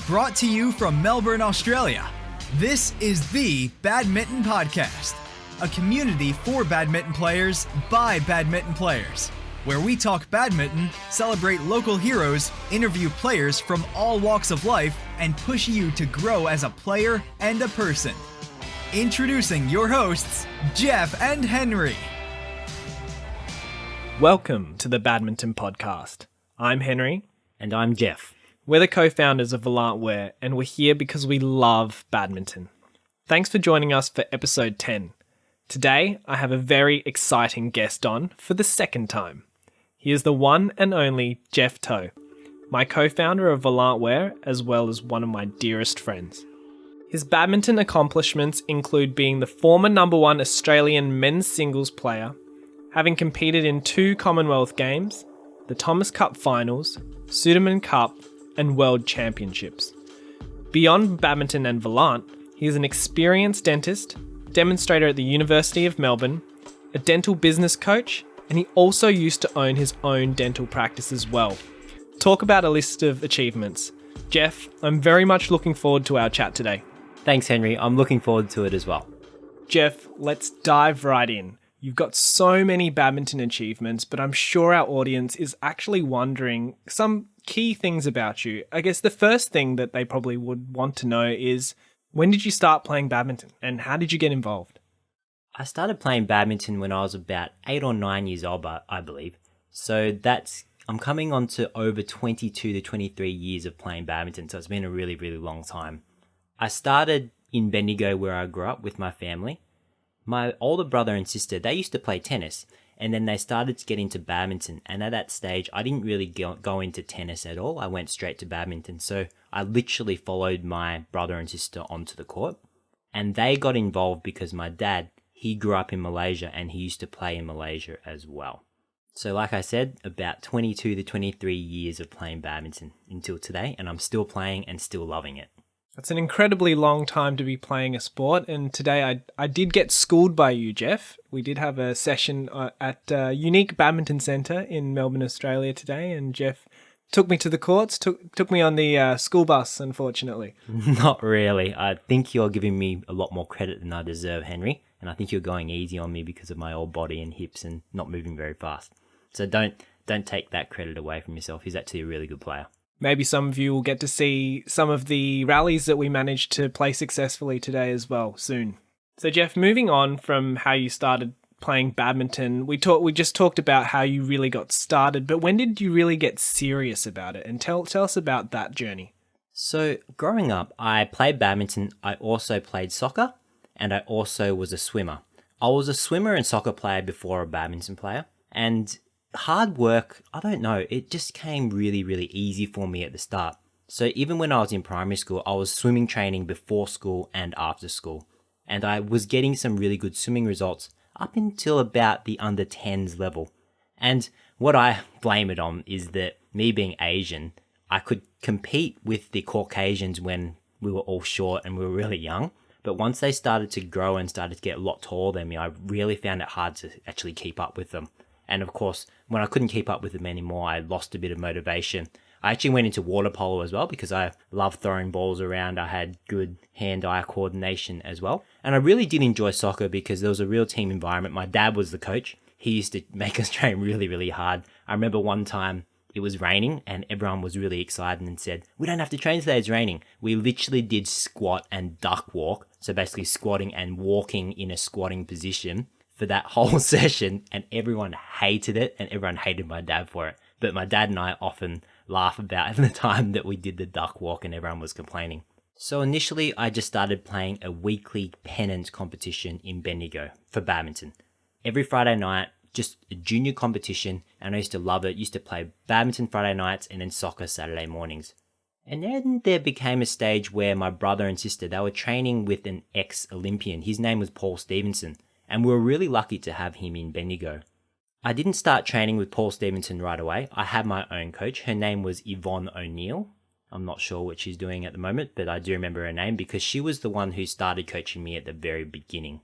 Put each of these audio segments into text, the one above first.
Brought to you from Melbourne, Australia, this is the Badminton Podcast, a community for badminton players by badminton players, where we talk badminton, celebrate local heroes, interview players from all walks of life, and push you to grow as a player and a person. Introducing your hosts, Jeff and Henry. Welcome to the Badminton Podcast. I'm Henry. And I'm Jeff. We're the co-founders of Volant Wear, and we're here because we love badminton. Thanks for joining us for episode 10. Today, I have a very exciting guest on for the second time. He is the one and only Jeff Tho, my co-founder of Volant Wear, as well as one of my dearest friends. His badminton accomplishments include being the former #1 Australian men's singles player, having competed in 2 Commonwealth Games, the Thomas Cup Finals, Sudirman Cup, and World Championships. Beyond badminton and Volant, he is an experienced dentist, demonstrator at the University of Melbourne, a dental business coach, and he also used to own his own dental practice as well. Talk about a list of achievements. Jeff, I'm very much looking forward to our chat today. Thanks, Henry. I'm looking forward to it as well. Jeff, let's dive right in. You've got so many badminton achievements, but I'm sure our audience is actually wondering some key things about you. I guess the first thing that they probably would want to know is, when did you start playing badminton and how did you get involved? I started playing badminton when I was about 8 or 9 years old, I believe. So I'm coming on to over 22 to 23 years of playing badminton, so it's been a really, really long time. I started in Bendigo where I grew up with my family. My older brother and sister, they used to play tennis, and then they started to get into badminton. And at that stage, I didn't really go into tennis at all. I went straight to badminton. So I literally followed my brother and sister onto the court. And they got involved because my dad, he grew up in Malaysia and he used to play in Malaysia as well. So like I said, about 22 to 23 years of playing badminton until today, and I'm still playing and still loving it. That's an incredibly long time to be playing a sport, and today I did get schooled by you, Jeff. We did have a session at Unique Badminton Centre in Melbourne, Australia today, and Jeff took me to the courts, took me on the school bus, unfortunately. Not really. I think you're giving me a lot more credit than I deserve, Henry, and I think you're going easy on me because of my old body and hips and not moving very fast. So don't take that credit away from yourself. He's actually a really good player. Maybe some of you will get to see some of the rallies that we managed to play successfully today as well soon. So Jeff, moving on from how you started playing badminton, we just talked about how you really got started, but when did you really get serious about it? And tell us about that journey. So growing up, I played badminton, I also played soccer, and I also was a swimmer. I was a swimmer and soccer player before a badminton player, and hard work, I don't know, it just came really, really easy for me at the start. So even when I was in primary school, I was swimming training before school and after school. And I was getting some really good swimming results up until about the under 10s level. And what I blame it on is that me being Asian, I could compete with the Caucasians when we were all short and we were really young. But once they started to grow and started to get a lot taller than me, I really found it hard to actually keep up with them. And of course, when I couldn't keep up with them anymore, I lost a bit of motivation. I actually went into water polo as well because I love throwing balls around. I had good hand-eye coordination as well. And I really did enjoy soccer because there was a real team environment. My dad was the coach. He used to make us train really, really hard. I remember one time it was raining and everyone was really excited and said, "We don't have to train today, it's raining." We literally did squat and duck walk. So basically squatting and walking in a squatting position for that whole session, and everyone hated it and everyone hated my dad for it. But my dad and I often laugh about the time that we did the duck walk and everyone was complaining. So initially I just started playing a weekly pennant competition in Bendigo for badminton. Every Friday night, just a junior competition, and I used to love it. Used to play badminton Friday nights and then soccer Saturday mornings. And then there became a stage where my brother and sister, they were training with an ex-Olympian. His name was Paul Stevenson. And we were really lucky to have him in Bendigo. I didn't start training with Paul Stevenson right away. I had my own coach. Her name was Yvonne O'Neill. I'm not sure what she's doing at the moment, but I do remember her name because she was the one who started coaching me at the very beginning.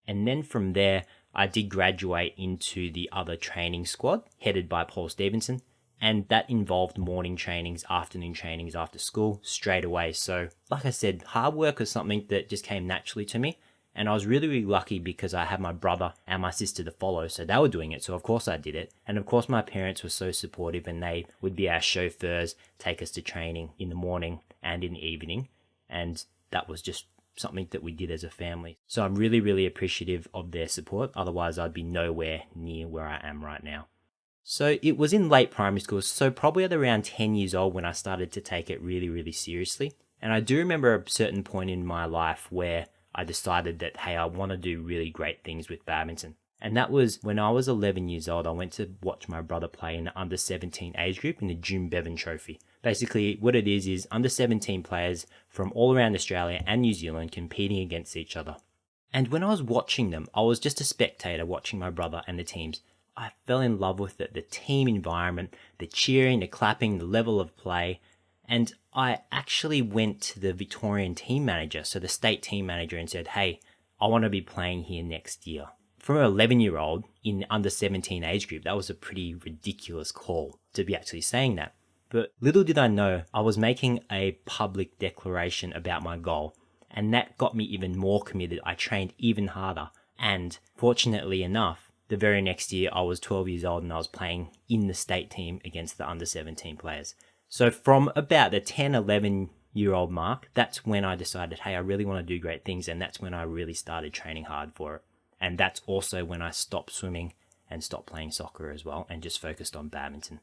And then from there, I did graduate into the other training squad headed by Paul Stevenson. And that involved morning trainings, afternoon trainings after school straight away. So like I said, hard work was something that just came naturally to me. And I was really, really lucky because I had my brother and my sister to follow. So they were doing it. So of course I did it. And of course my parents were so supportive, and they would be our chauffeurs, take us to training in the morning and in the evening. And that was just something that we did as a family. So I'm really, really appreciative of their support. Otherwise I'd be nowhere near where I am right now. So it was in late primary school, so probably at around 10 years old when I started to take it really, really seriously. And I do remember a certain point in my life where I decided that, hey, I want to do really great things with badminton. And that was when I was 11 years old. I went to watch my brother play in the under 17 age group in the June Bevan Trophy. Basically, what it is under 17 players from all around Australia and New Zealand competing against each other. And when I was watching them, I was just a spectator watching my brother and the teams. I fell in love with it, the team environment, the cheering, the clapping, the level of play. And I actually went to the Victorian team manager, so the state team manager, and said, hey, I want to be playing here next year. From an 11-year-old in the under 17 age group, that was a pretty ridiculous call to be actually saying that. But little did I know, I was making a public declaration about my goal, and that got me even more committed. I trained even harder, and fortunately enough, the very next year I was 12 years old and I was playing in the state team against the under 17 players. So from about the 10, 11-year-old mark, that's when I decided, hey, I really want to do great things, and that's when I really started training hard for it. And that's also when I stopped swimming and stopped playing soccer as well and just focused on badminton.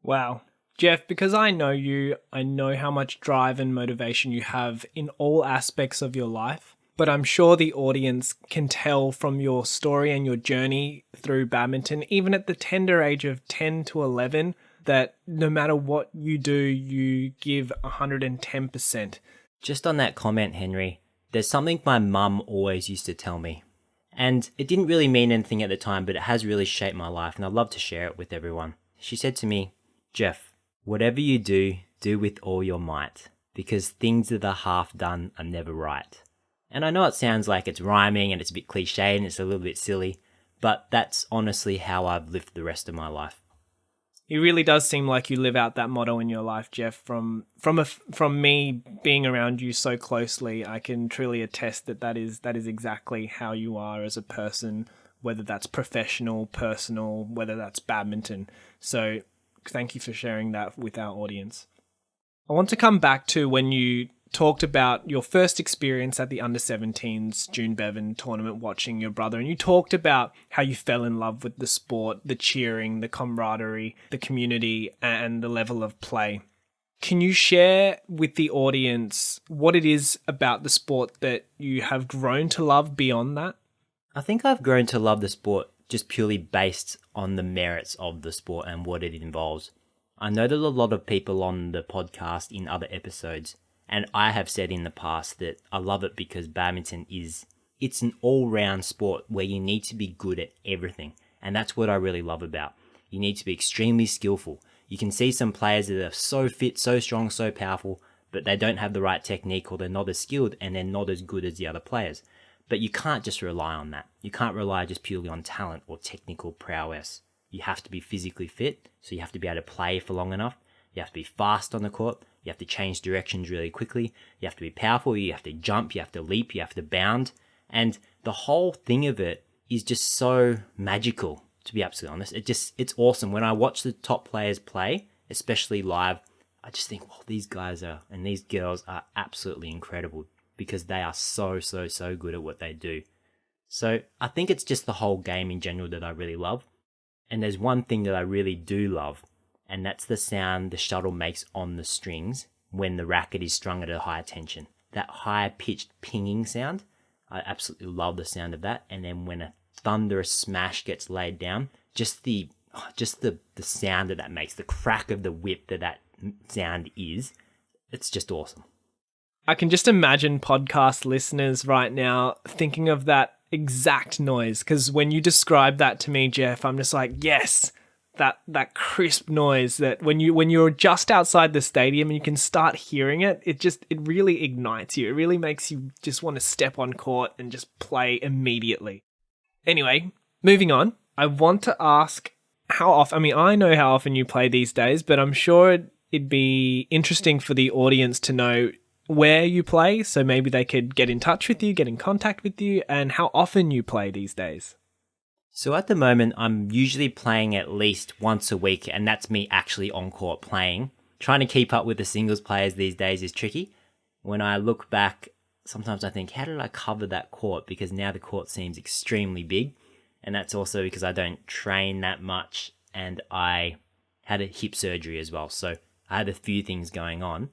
Wow. Jeff, because I know you, I know how much drive and motivation you have in all aspects of your life, but I'm sure the audience can tell from your story and your journey through badminton, even at the tender age of 10 to 11, that no matter what you do, you give 110%. Just on that comment, Henry, there's something my mum always used to tell me. And it didn't really mean anything at the time, but it has really shaped my life, and I'd love to share it with everyone. She said to me, Jeff, whatever you do, do with all your might, because things that are half done are never right. And I know it sounds like it's rhyming and it's a bit cliche and it's a little bit silly, but that's honestly how I've lived the rest of my life. It really does seem like you live out that motto in your life, Jeff. From me being around you so closely, I can truly attest that is exactly how you are as a person, whether that's professional, personal, whether that's badminton. So thank you for sharing that with our audience. I want to come back to when you talked about your first experience at the under-17s June Bevan tournament watching your brother, and you talked about how you fell in love with the sport, the cheering, the camaraderie, the community, and the level of play. Can you share with the audience what it is about the sport that you have grown to love beyond that? I think I've grown to love the sport just purely based on the merits of the sport and what it involves. I know that a lot of people on the podcast in other episodes, and I have said in the past, that I love it because badminton it's an all-round sport where you need to be good at everything. And that's what I really love about. You need to be extremely skillful. You can see some players that are so fit, so strong, so powerful, but they don't have the right technique, or they're not as skilled and they're not as good as the other players. But you can't just rely on that. You can't rely just purely on talent or technical prowess. You have to be physically fit, so you have to be able to play for long enough. You have to be fast on the court. You have to change directions really quickly. You have to be powerful. You have to jump. You have to leap. You have to bound. And the whole thing of it is just so magical, to be absolutely honest. It's awesome. When I watch the top players play, especially live, I just think, well, these guys and these girls are absolutely incredible because they are so good at what they do. So I think it's just the whole game in general that I really love. And there's one thing that I really do love, and that's the sound the shuttle makes on the strings when the racket is strung at a high tension. That high-pitched pinging sound, I absolutely love the sound of that. And then when a thunderous smash gets laid down, just the sound that makes, the crack of the whip that sound is, it's just awesome. I can just imagine podcast listeners right now thinking of that exact noise, because when you describe that to me, Jeff, I'm just like, yes, that crisp noise that when you're just outside the stadium and you can start hearing it, it really ignites you. It really makes you just want to step on court and just play immediately. Anyway, moving on, I want to ask how often, I mean, I know how often you play these days, but I'm sure it'd be interesting for the audience to know where you play, so maybe they could get in touch with you, get in contact with you, and how often you play these days. So at the moment, I'm usually playing at least once a week, and that's me actually on court playing. Trying to keep up with the singles players these days is tricky. When I look back, sometimes I think, how did I cover that court? Because now the court seems extremely big, and that's also because I don't train that much, and I had a hip surgery as well, so I had a few things going on.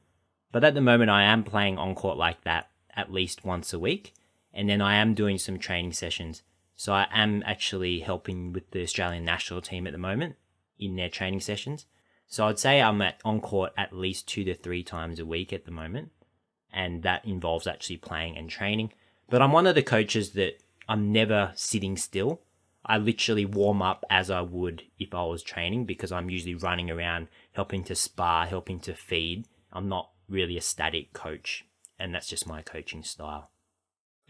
But at the moment, I am playing on court like that at least once a week, and then I am doing some training sessions. So I am actually helping with the Australian national team at the moment in their training sessions. So I'd say I'm on court at least 2 to 3 times a week at the moment, and that involves actually playing and training. But I'm one of the coaches that I'm never sitting still. I literally warm up as I would if I was training, because I'm usually running around, helping to spar, helping to feed. I'm not really a static coach, and that's just my coaching style.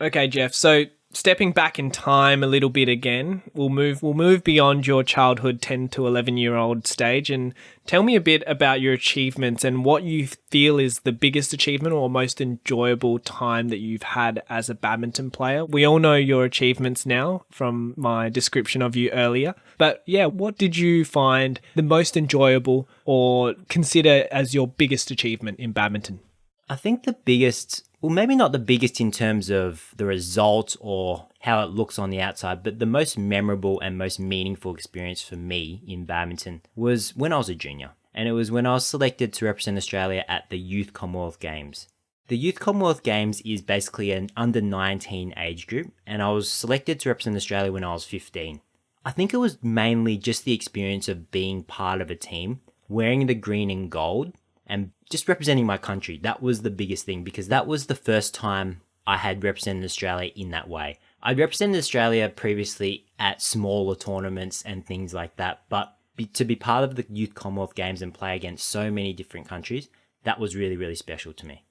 Okay, Jeff. So stepping back in time a little bit again, we'll move beyond your childhood 10 to 11-year-old stage, and tell me a bit about your achievements and what you feel is the biggest achievement or most enjoyable time that you've had as a badminton player. We all know your achievements now from my description of you earlier, but yeah, what did you find the most enjoyable or consider as your biggest achievement in badminton? I think the biggest, well, maybe not the biggest in terms of the result or how it looks on the outside, but the most memorable and most meaningful experience for me in badminton was when I was a junior. And it was when I was selected to represent Australia at the Youth Commonwealth Games. The Youth Commonwealth Games is basically an under 19 age group, and I was selected to represent Australia when I was 15. I think it was mainly just the experience of being part of a team, wearing the green and gold, and just representing my country. That was the biggest thing, because that was the first time I had represented Australia in that way. I'd represented Australia previously at smaller tournaments and things like that, but to be part of the Youth Commonwealth Games and play against so many different countries, that was really, really special to me.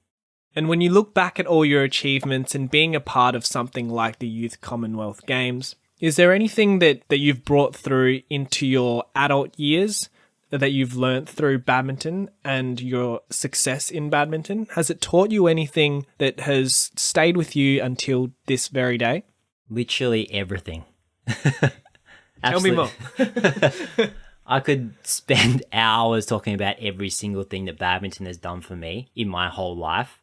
And when you look back at all your achievements and being a part of something like the Youth Commonwealth Games, is there anything that you've brought through into your adult years that you've learnt through badminton and your success in badminton? Has it taught you anything that has stayed with you until this very day? Literally everything. Tell me more. I could spend hours talking about every single thing that badminton has done for me in my whole life.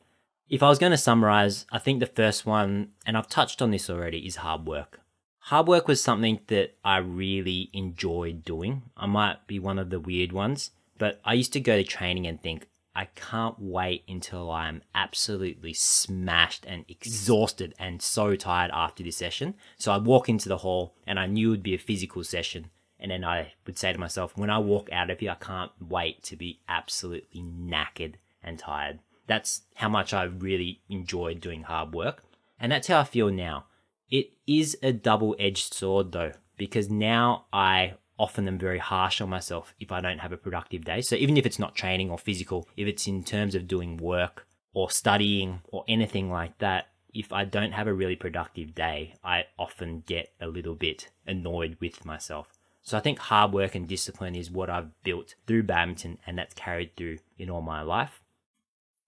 If I was going to summarize, I think the first one, and I've touched on this already, is hard work. Hard work was something that I really enjoyed doing. I might be one of the weird ones, but I used to go to training and think, I can't wait until I'm absolutely smashed and exhausted and so tired after this session. So I'd walk into the hall and I knew it would be a physical session. And then I would say to myself, when I walk out of here, I can't wait to be absolutely knackered and tired. That's how much I really enjoyed doing hard work. And that's how I feel now. It is a double-edged sword though, because now I often am very harsh on myself if I don't have a productive day. So even if it's not training or physical, if it's in terms of doing work or studying or anything like that, if I don't have a really productive day, I often get a little bit annoyed with myself. So I think hard work and discipline is what I've built through badminton, and that's carried through in all my life.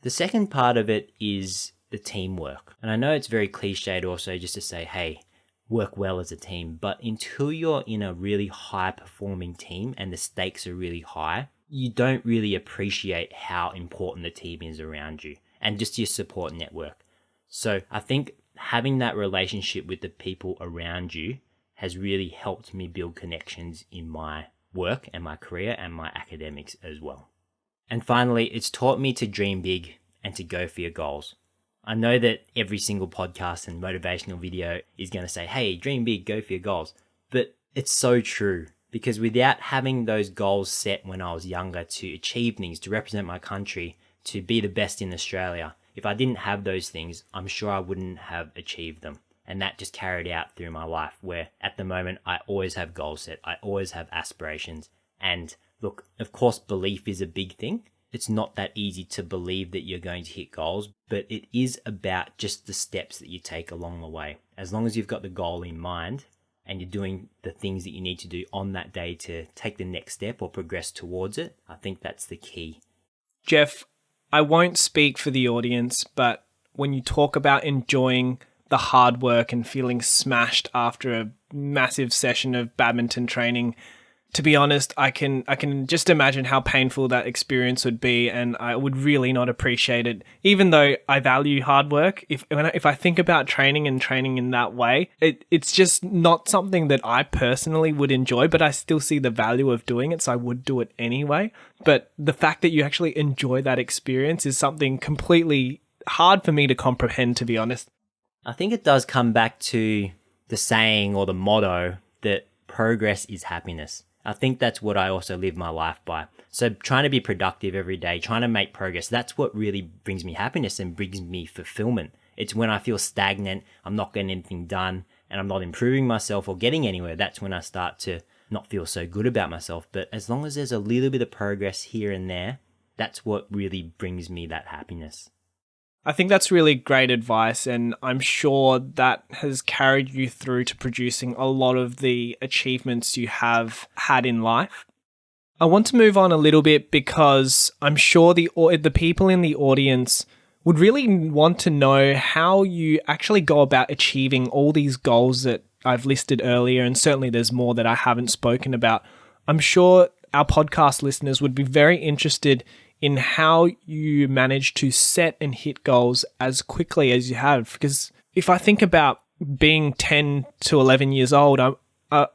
The second part of it is the teamwork. And I know it's very cliched also just to say, hey, work well as a team. But until you're in a really high performing team and the stakes are really high, you don't really appreciate how important the team is around you and just your support network. So I think having that relationship with the people around you has really helped me build connections in my work and my career and my academics as well. And finally, it's taught me to dream big and to go for your goals. I know that every single podcast and motivational video is going to say, hey, dream big, go for your goals. But it's so true, because without having those goals set when I was younger to achieve things, to represent my country, to be the best in Australia, if I didn't have those things, I'm sure I wouldn't have achieved them. And that just carried out through my life, where at the moment I always have goals set, I always have aspirations. And look, of course, belief is a big thing. It's not that easy to believe that you're going to hit goals, but it is about just the steps that you take along the way. As long as you've got the goal in mind, and you're doing the things that you need to do on that day to take the next step or progress towards it, I think that's the key. Jeff, I won't speak for the audience, but when you talk about enjoying the hard work and feeling smashed after a massive session of badminton training, to be honest, I can just imagine how painful that experience would be, and I would really not appreciate it. Even though I value hard work, if I think about training and training in that way, it's just not something that I personally would enjoy, but I still see the value of doing it, so I would do it anyway. But the fact that you actually enjoy that experience is something completely hard for me to comprehend, to be honest. I think it does come back to the saying or the motto that progress is happiness. I think that's what I also live my life by. So trying to be productive every day, trying to make progress, that's what really brings me happiness and brings me fulfillment. It's when I feel stagnant, I'm not getting anything done, and I'm not improving myself or getting anywhere, that's when I start to not feel so good about myself. But as long as there's a little bit of progress here and there, that's what really brings me that happiness. I think that's really great advice, and I'm sure that has carried you through to producing a lot of the achievements you have had in life. I want to move on a little bit because I'm sure the people in the audience would really want to know how you actually go about achieving all these goals that I've listed earlier, and certainly there's more that I haven't spoken about. I'm sure our podcast listeners would be very interested in how you manage to set and hit goals as quickly as you have. Because if I think about being 10 to 11 years old,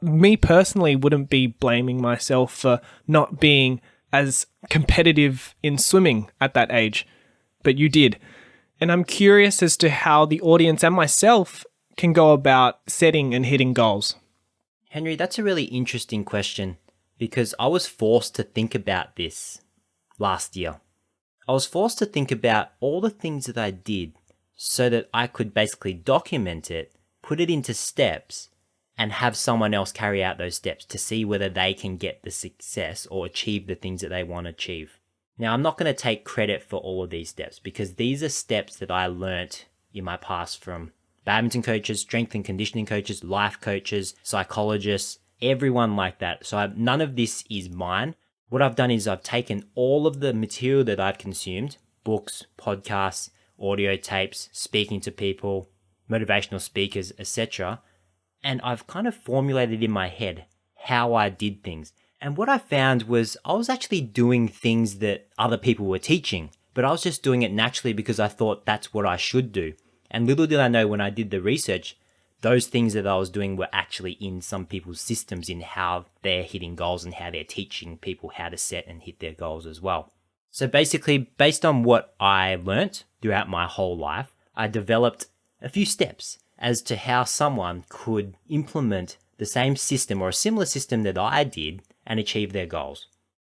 me personally wouldn't be blaming myself for not being as competitive in swimming at that age, but you did. And I'm curious as to how the audience and myself can go about setting and hitting goals. Henry, that's a really interesting question because I was forced to think about this last year. I was forced to think about all the things that I did so that I could basically document it, put it into steps, and have someone else carry out those steps to see whether they can get the success or achieve the things that they want to achieve. Now, I'm not going to take credit for all of these steps because these are steps that I learnt in my past from badminton coaches, strength and conditioning coaches, life coaches, psychologists, everyone like that. So none of this is mine. What I've done is I've taken all of the material that I've consumed, books, podcasts, audio tapes, speaking to people, motivational speakers, etc., and I've kind of formulated in my head how I did things. And what I found was I was actually doing things that other people were teaching, but I was just doing it naturally because I thought that's what I should do. And little did I know when I did the research, those things that I was doing were actually in some people's systems in how they're hitting goals and how they're teaching people how to set and hit their goals as well. So basically, based on what I learnt throughout my whole life, I developed a few steps as to how someone could implement the same system or a similar system that I did and achieve their goals.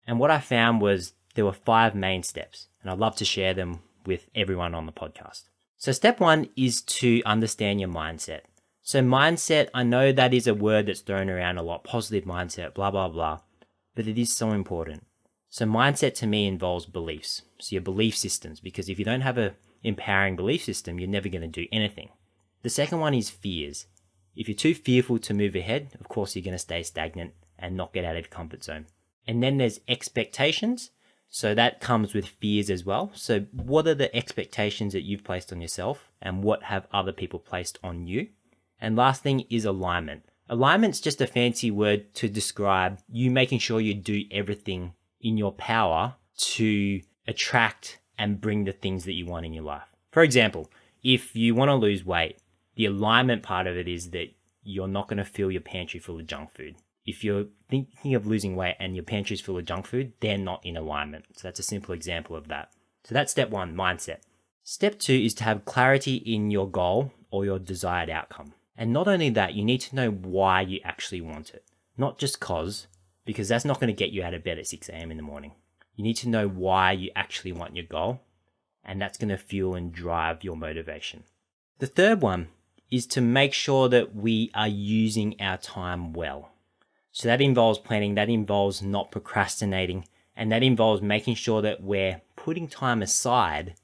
And what I found was there were 5 main steps, and I'd love to share them with everyone on the podcast. So step 1 is to understand your mindset. So mindset, I know that is a word that's thrown around a lot, positive mindset, blah, blah, blah, but it is so important. So mindset to me involves beliefs. So your belief systems, because if you don't have a empowering belief system, you're never going to do anything. The second one is fears. If you're too fearful to move ahead, of course you're going to stay stagnant and not get out of your comfort zone. And then there's expectations. So that comes with fears as well. So what are the expectations that you've placed on yourself and what have other people placed on you? And last thing is alignment. Alignment's just a fancy word to describe you making sure you do everything in your power to attract and bring the things that you want in your life. For example, if you want to lose weight, the alignment part of it is that you're not going to fill your pantry full of junk food. If you're thinking of losing weight and your pantry's full of junk food, they're not in alignment. So that's a simple example of that. So that's step 1, mindset. Step 2 is to have clarity in your goal or your desired outcome. And not only that, you need to know why you actually want it. Not just because that's not going to get you out of bed at 6 a.m. in the morning. You need to know why you actually want your goal, and that's going to fuel and drive your motivation. The third one is to make sure that we are using our time well. So that involves planning, that involves not procrastinating, and that involves making sure that we're putting time aside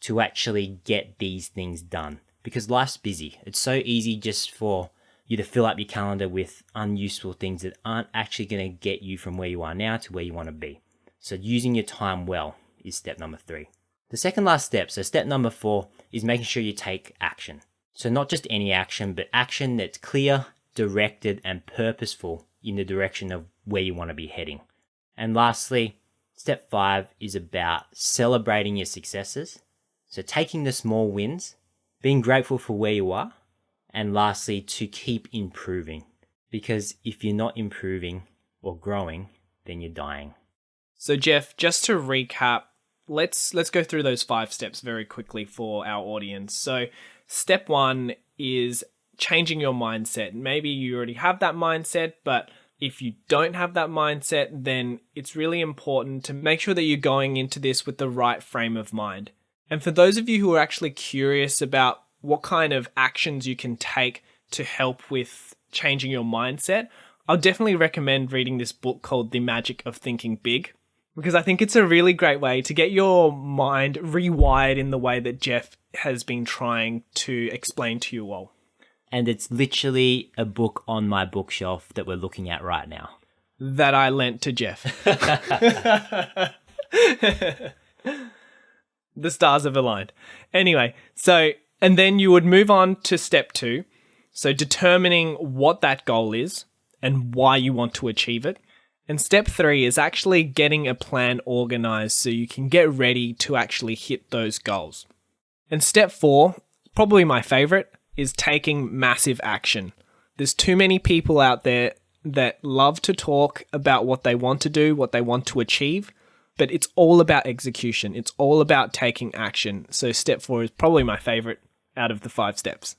to actually get these things done. Because life's busy. It's so easy just for you to fill up your calendar with unuseful things that aren't actually going to get you from where you are now to where you want to be. So using your time well is step number 3. The second last step, so step number 4, is making sure you take action. So not just any action, but action that's clear, directed, and purposeful in the direction of where you want to be heading. And lastly, step 5 is about celebrating your successes. So taking the small wins, being grateful for where you are, and lastly, to keep improving. Because if you're not improving or growing, then you're dying. So Jeff, just to recap, let's go through those 5 steps very quickly for our audience. So step 1 is changing your mindset. Maybe you already have that mindset, but if you don't have that mindset, then it's really important to make sure that you're going into this with the right frame of mind. And for those of you who are actually curious about what kind of actions you can take to help with changing your mindset, I'll definitely recommend reading this book called The Magic of Thinking Big, because I think it's a really great way to get your mind rewired in the way that Jeff has been trying to explain to you all. And it's literally a book on my bookshelf that we're looking at right now. That I lent to Jeff. The stars have aligned. Anyway, and then you would move on to step 2. So determining what that goal is and why you want to achieve it. And step 3 is actually getting a plan organized so you can get ready to actually hit those goals. And step 4, probably my favorite, is taking massive action. There's too many people out there that love to talk about what they want to do, what they want to achieve, but it's all about execution. It's all about taking action. So step 4 is probably my favorite out of the 5 steps.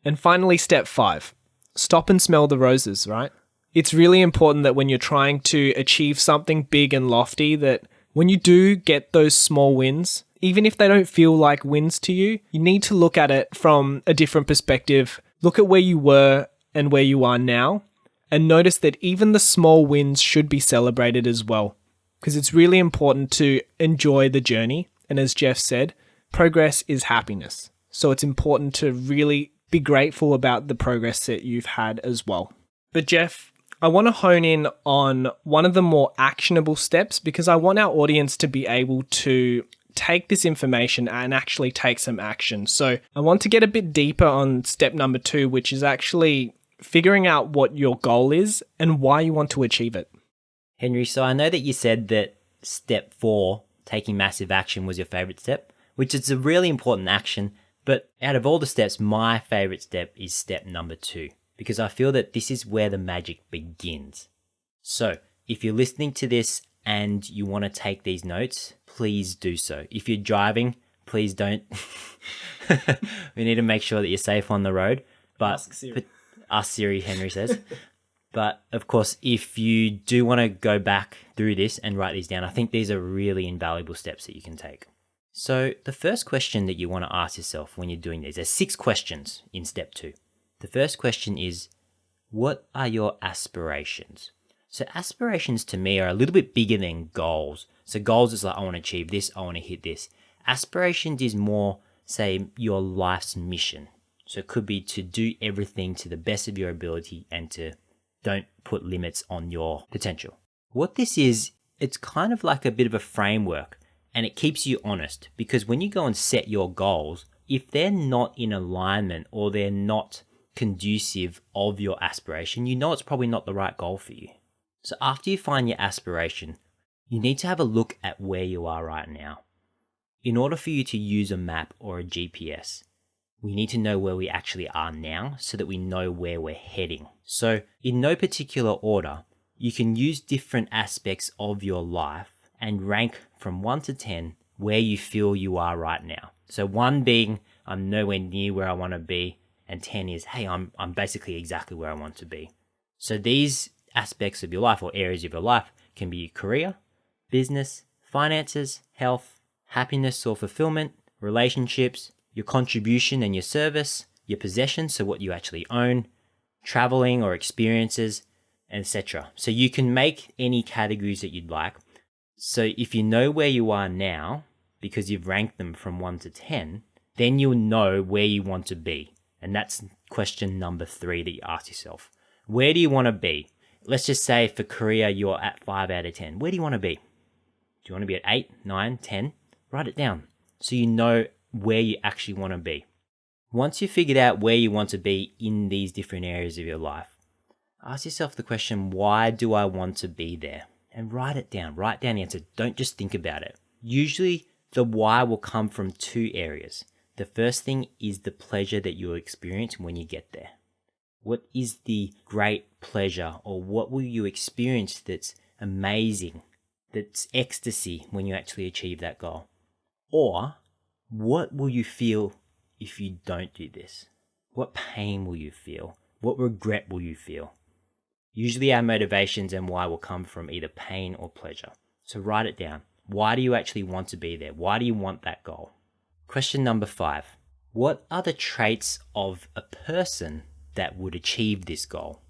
And finally, step 5, stop and smell the roses, right? It's really important that when you're trying to achieve something big and lofty, that when you do get those small wins, even if they don't feel like wins to you, you need to look at it from a different perspective. Look at where you were and where you are now, and notice that even the small wins should be celebrated as well, because it's really important to enjoy the journey. And as Jeff said, progress is happiness. So it's important to really be grateful about the progress that you've had as well. But Jeff, I want to hone in on one of the more actionable steps, because I want our audience to be able to take this information and actually take some action. So I want to get a bit deeper on step number 2, which is actually figuring out what your goal is and why you want to achieve it. Henry, so I know that you said that step 4, taking massive action, was your favorite step, which is a really important action. But out of all the steps, my favorite step is step number 2, because I feel that this is where the magic begins. So if you're listening to this and you want to take these notes, please do so. If you're driving, please don't. We need to make sure that you're safe on the road. But Ask Siri, Henry says. But of course, if you do want to go back through this and write these down, I think these are really invaluable steps that you can take. So the first question that you want to ask yourself when you're doing these, there's 6 questions in step 2. The first question is, what are your aspirations? So aspirations to me are a little bit bigger than goals. So goals is like, I want to achieve this, I want to hit this. Aspirations is more, say, your life's mission. So it could be to do everything to the best of your ability and to don't put limits on your potential. What this is, it's kind of like a bit of a framework, and it keeps you honest, because when you go and set your goals, if they're not in alignment or they're not conducive of your aspiration, you know it's probably not the right goal for you. So after you find your aspiration, you need to have a look at where you are right now. In order for you to use a map or a GPS, we need to know where we actually are now so that we know where we're heading. So in no particular order, you can use different aspects of your life and rank from 1 to 10 where you feel you are right now. So 1 being, I'm nowhere near where I want to be, and 10 is, hey, I'm basically exactly where I want to be. So these aspects of your life or areas of your life can be career, business, finances, health, happiness or fulfillment, relationships, your contribution and your service, your possessions, so what you actually own, traveling or experiences, etc. So you can make any categories that you'd like. So if you know where you are now, because you've ranked them from 1 to 10, then you'll know where you want to be. And that's question number 3 that you ask yourself. Where do you want to be? Let's just say for career, you're at 5 out of 10. Where do you want to be? Do you want to be at 8, 9, 10? Write it down so you know where you actually want to be. Once you've figured out where you want to be in these different areas of your life, ask yourself the question, why do I want to be there? And write it down. Write down the answer. Don't just think about it. Usually the why will come from 2 areas. The first thing is the pleasure that you'll experience when you get there. What is the great pleasure, or what will you experience that's amazing, that's ecstasy when you actually achieve that goal? Or what will you feel if you don't do this? What pain will you feel? What regret will you feel? Usually our motivations and why will come from either pain or pleasure. So write it down. Why do you actually want to be there? Why do you want that goal? Question number 5. What are the traits of a person that would achieve this goal?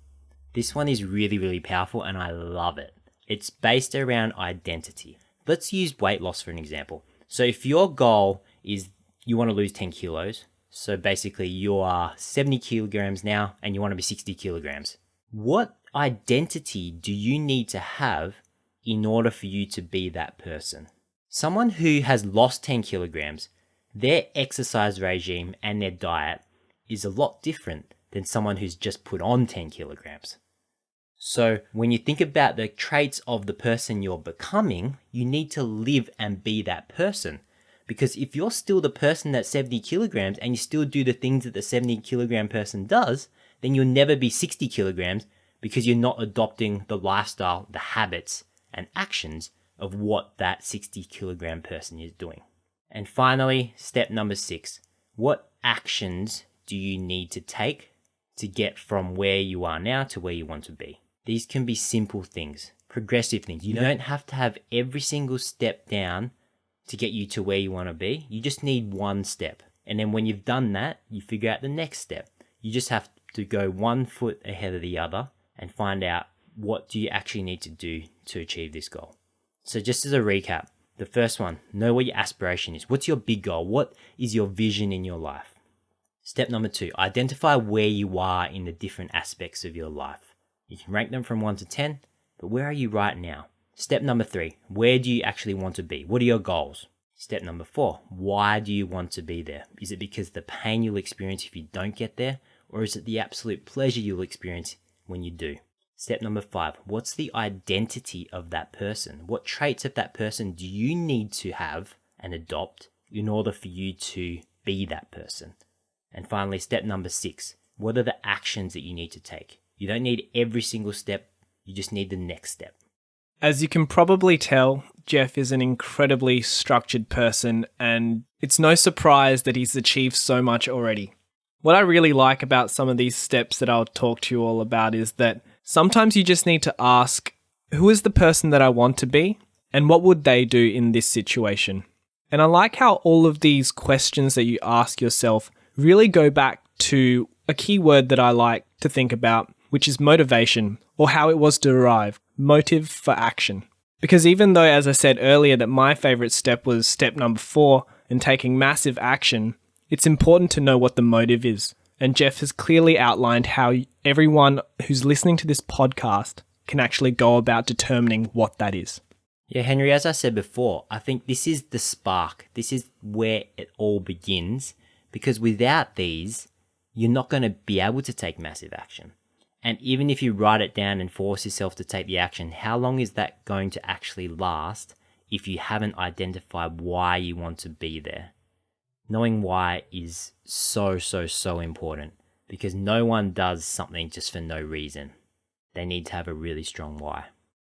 This one is really, really powerful and I love it. It's based around identity. Let's use weight loss for an example. So if your goal is you want to lose 10 kilos, so basically you are 70 kilograms now and you want to be 60 kilograms. What identity do you need to have in order for you to be that person? Someone who has lost 10 kilograms, their exercise regime and their diet is a lot different than someone who's just put on 10 kilograms. So when you think about the traits of the person you're becoming, you need to live and be that person. Because if you're still the person that's 70 kilograms and you still do the things that the 70 kilogram person does, then you'll never be 60 kilograms because you're not adopting the lifestyle, the habits and actions of what that 60 kilogram person is doing. And finally, step number 6, what actions do you need to take to get from where you are now to where you want to be? These can be simple things, progressive things. You don't have to have every single step down to get you to where you want to be. You just need one step. And then when you've done that, you figure out the next step. You just have to go one foot ahead of the other and find out what do you actually need to do to achieve this goal. So just as a recap, the first one, know what your aspiration is. What's your big goal? What is your vision in your life? Step number 2, identify where you are in the different aspects of your life. You can rank them from 1 to 10, but where are you right now? Step number 3, where do you actually want to be? What are your goals? Step number 4, why do you want to be there? Is it because the pain you'll experience if you don't get there? Or is it the absolute pleasure you'll experience when you do? Step number 5, what's the identity of that person? What traits of that person do you need to have and adopt in order for you to be that person? And finally, step number 6, what are the actions that you need to take? You don't need every single step, you just need the next step. As you can probably tell, Jeff is an incredibly structured person, and it's no surprise that he's achieved so much already. What I really like about some of these steps that I'll talk to you all about is that sometimes you just need to ask, who is the person that I want to be, and what would they do in this situation? And I like how all of these questions that you ask yourself really go back to a key word that I like to think about, which is motivation, or how it was derived, motive for action. Because even though, as I said earlier, that my favorite step was step number 4 and taking massive action, it's important to know what the motive is. And Jeff has clearly outlined how everyone who's listening to this podcast can actually go about determining what that is. Yeah, Henry, as I said before, I think this is the spark. This is where it all begins, because without these, you're not going to be able to take massive action. And even if you write it down and force yourself to take the action, how long is that going to actually last if you haven't identified why you want to be there? Knowing why is so important, because no one does something just for no reason. They need to have a really strong why.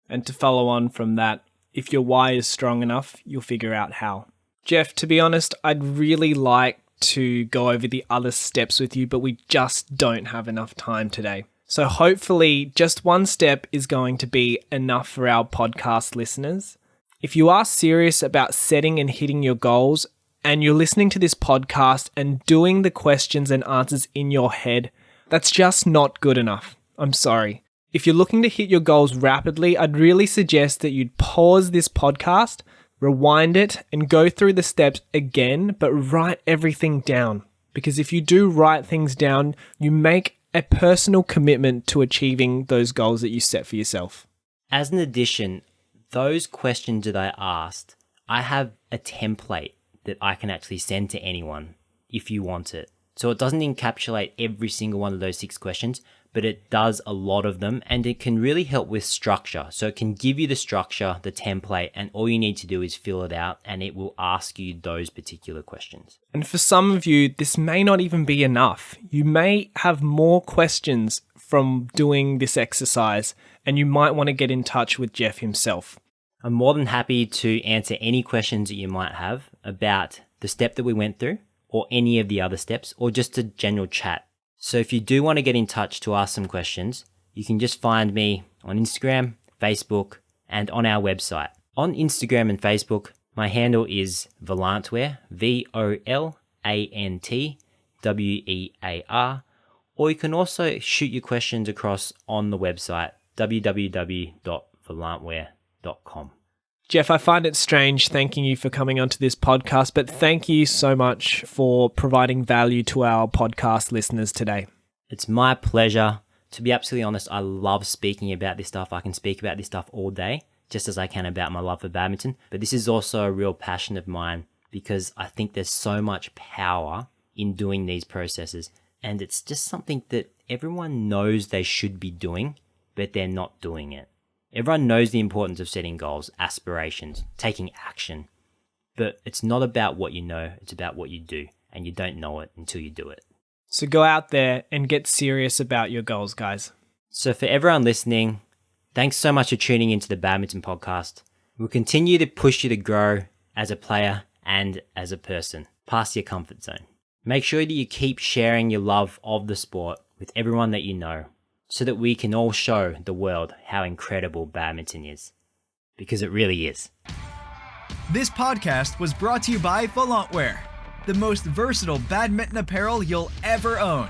And to follow on from that, if your why is strong enough, you'll figure out how. Jeff, to be honest, I'd really like to go over the other steps with you, but we just don't have enough time today. So hopefully just one step is going to be enough for our podcast listeners. If you are serious about setting and hitting your goals, and you're listening to this podcast and doing the questions and answers in your head, that's just not good enough. I'm sorry. If you're looking to hit your goals rapidly, I'd really suggest that you'd pause this podcast, rewind it, and go through the steps again, but write everything down. because if you do write things down, you make a personal commitment to achieving those goals that you set for yourself. As an addition, those questions that I asked, I have a template that I can actually send to anyone if you want it. So it doesn't encapsulate every single one of those 6 questions, but it does a lot of them, and it can really help with structure. So it can give you the structure, the template, and all you need to do is fill it out and it will ask you those particular questions. And for some of you, this may not even be enough. You may have more questions from doing this exercise, and you might want to get in touch with Jeff himself. I'm more than happy to answer any questions that you might have about the step that we went through, or any of the other steps, or just a general chat. So if you do want to get in touch to ask some questions, you can just find me on Instagram, Facebook, and on our website. On Instagram and Facebook, my handle is Volant Wear, VOLANTWEAR, or you can also shoot your questions across on the website, www.volantwear.com. Jeff, I find it strange thanking you for coming onto this podcast, but thank you so much for providing value to our podcast listeners today. It's my pleasure. To be absolutely honest, I love speaking about this stuff. I can speak about this stuff all day, just as I can about my love for badminton. But this is also a real passion of mine because I think there's so much power in doing these processes. And it's just something that everyone knows they should be doing, but they're not doing it. Everyone knows the importance of setting goals, aspirations, taking action. But it's not about what you know, it's about what you do. And you don't know it until you do it. So go out there and get serious about your goals, guys. So for everyone listening, thanks so much for tuning into the Badminton Podcast. We'll continue to push you to grow as a player and as a person, past your comfort zone. Make sure that you keep sharing your love of the sport with everyone that you know, so that we can all show the world how incredible badminton is. Because it really is. This podcast was brought to you by Volant Wear, the most versatile badminton apparel you'll ever own.